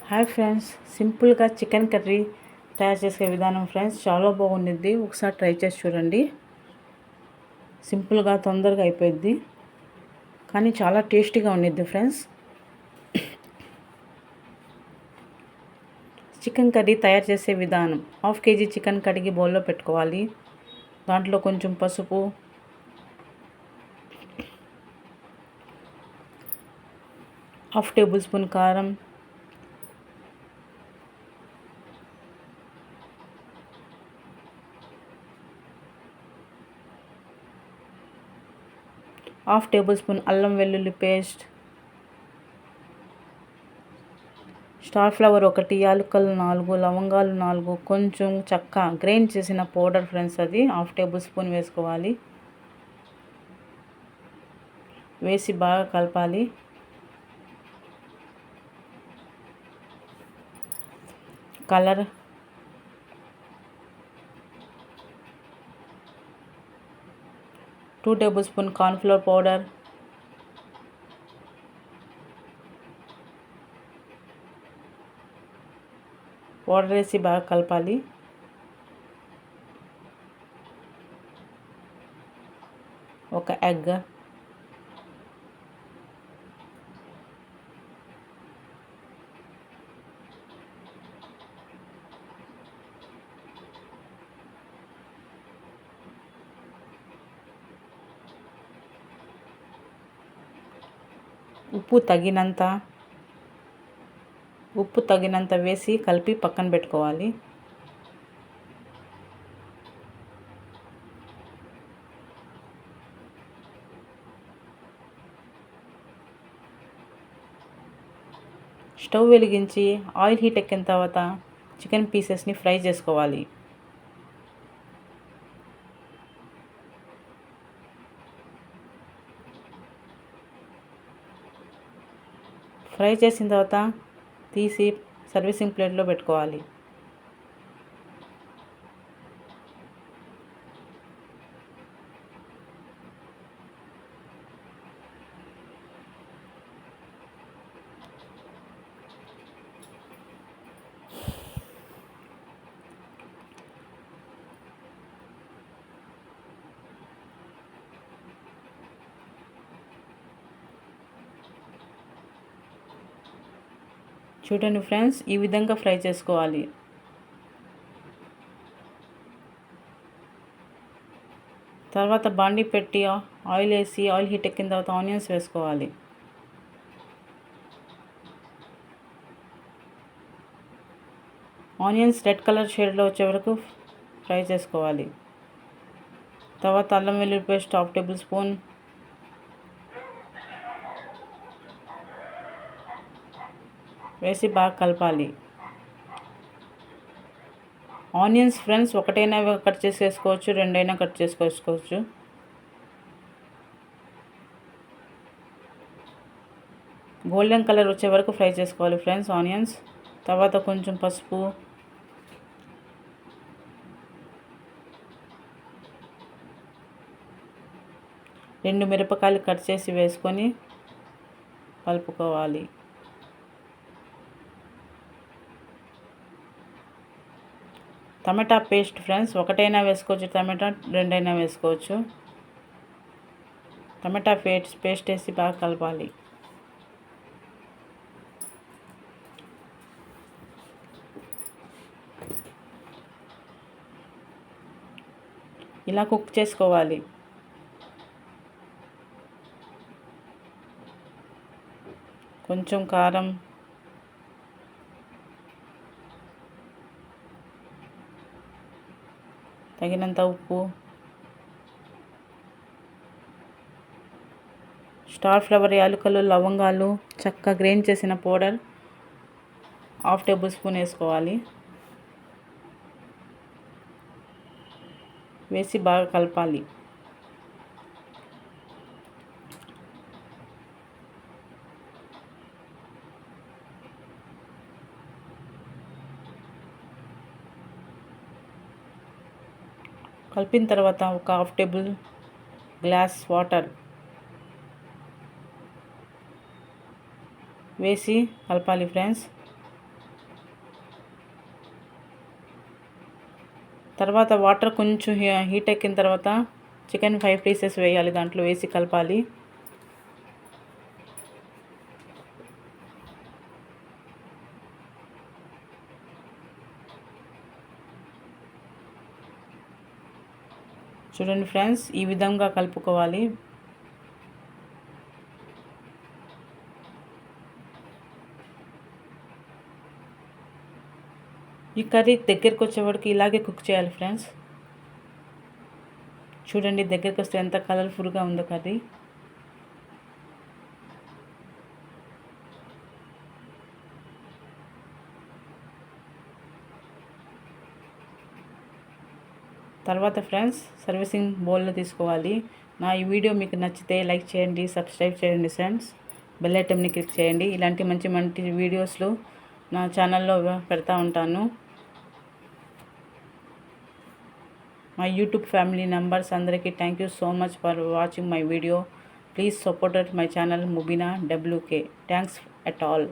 Hi friends, సింపుల్గా chicken curry తయారు చేసే విధానం ఫ్రెండ్స్ చాలా బాగుండిద్ది. ఒకసారి ట్రై చేసి చూడండి. సింపుల్గా తొందరగా అయిపోయిద్ది, కానీ చాలా టేస్టీగా ఉండిద్ది ఫ్రెండ్స్. చికెన్ కర్రీ తయారు చేసే విధానం: 1/2 kg చికెన్ కడిగి బౌల్లో పెట్టుకోవాలి. దాంట్లో కొంచెం పసుపు, 1/2 టేబుల్ స్పూన్ కారం, 1/2 టేబుల్ స్పూన్ అల్లం వెల్లుల్లి పేస్ట్, స్టార్ ఫ్లవర్ 1, యాలకులు 4, లవంగాలు 4, కొంచెం చెక్క గ్రైండ్ చేసిన పౌడర్ ఫ్రెండ్స్, అది 1/2 టేబుల్ స్పూన్ వేసుకోవాలి. వేసి బాగా కలపాలి. Colour, 2 table spoon cornflour powder, వేసి బాగా కలపాలి. ఒక ఎగ్, ఉప్పు తగినంత వేసి కలిపి పక్కన పెట్టుకోవాలి. స్టవ్ వెలిగించి ఆయిల్ హీట్ ఎక్కిన తర్వాత చికెన్ పీసెస్ని ఫ్రై చేసుకోవాలి. ఫ్రై చేసిన తర్వాత తీసి సర్వీసింగ్ ప్లేట్లో పెట్టుకోవాలి. చూడండి ఫ్రెండ్స్, ఈ విధంగా ఫ్రై చేసుకోవాలి. తర్వాత బాండీ పెట్టి ఆయిల్ వేసి ఆయిల్ హీట్ ఎక్కిన తర్వాత ఆనియన్స్ వేసుకోవాలి. ఆనియన్స్ రెడ్ కలర్ షేడ్లో వచ్చే వరకు ఫ్రై చేసుకోవాలి. తర్వాత అల్లం వెల్లుల్లి పేస్ట్ 1/2 టేబుల్ స్పూన్, వేసి బాగా కలపాలి. ఆనియన్స్ ఫ్రెండ్స్ ఒకటైనా కట్ చేసేసుకోవచ్చు, రెండైనా కట్ చేసుకోవచ్చు. గోల్డెన్ కలర్ వచ్చే వరకు ఫ్రై చేసుకోవాలి ఫ్రెండ్స్ ఆనియన్స్. తర్వాత కొంచెం పసుపు, రెండు మిరపకాయలు కట్ చేసి వేసుకొని కలుపుకోవాలి. టమాటా పేస్ట్ ఫ్రెండ్స్ ఒకటైనా వేసుకోవచ్చు, టమాటా రెండైనా వేసుకోవచ్చు. టమాటా పేస్ట్ వేసి బాగా కలపాలి. ఇలా కుక్ చేసుకోవాలి. కొంచెం కారం, తగినంత ఉప్పు, స్టార్ ఫ్లవర్, యాలకులు, లవంగాలు, చెక్క గ్రైండ్ చేసిన పౌడర్ 1/2 టేబుల్ స్పూన్ వేసుకోవాలి. వేసి బాగా కలపాలి. కలిపిన తర్వాత ఒక 1/2 టేబుల్ గ్లాస్ వాటర్ వేసి కలపాలి ఫ్రెండ్స్. తర్వాత వాటర్ కొంచెం హీట్ ఎక్కిన తర్వాత చికెన్ 5 పీసెస్ వేయాలి, దాంట్లో వేసి కలపాలి. చూడండి ఫ్రెండ్స్, ఈ విధంగా కలుపుకోవాలి. ఈ కర్రీ దగ్గరికి వచ్చేవాడికి ఇలాగే కుక్ చేయాలి ఫ్రెండ్స్. చూడండి దగ్గరికి వస్తే ఎంత కలర్ఫుల్గా ఉందో కర్రీ. తర్వాత ఫ్రెండ్స్ సర్వీసింగ్ బౌల్లో తీసుకోవాలి. నా ఈ వీడియో మీకు నచ్చితే లైక్ చేయండి, సబ్స్క్రైబ్ చేయండి ఫ్రెండ్స్. బెల్ ఐటమ్ని క్లిక్ చేయండి. ఇలాంటి మంచి మంచి వీడియోస్లు నా ఛానల్లో పెడతా ఉంటాను. My YouTube family members అందరికీ thank you so much for watching my video. Please support my channel Mubina WK. Thanks at all.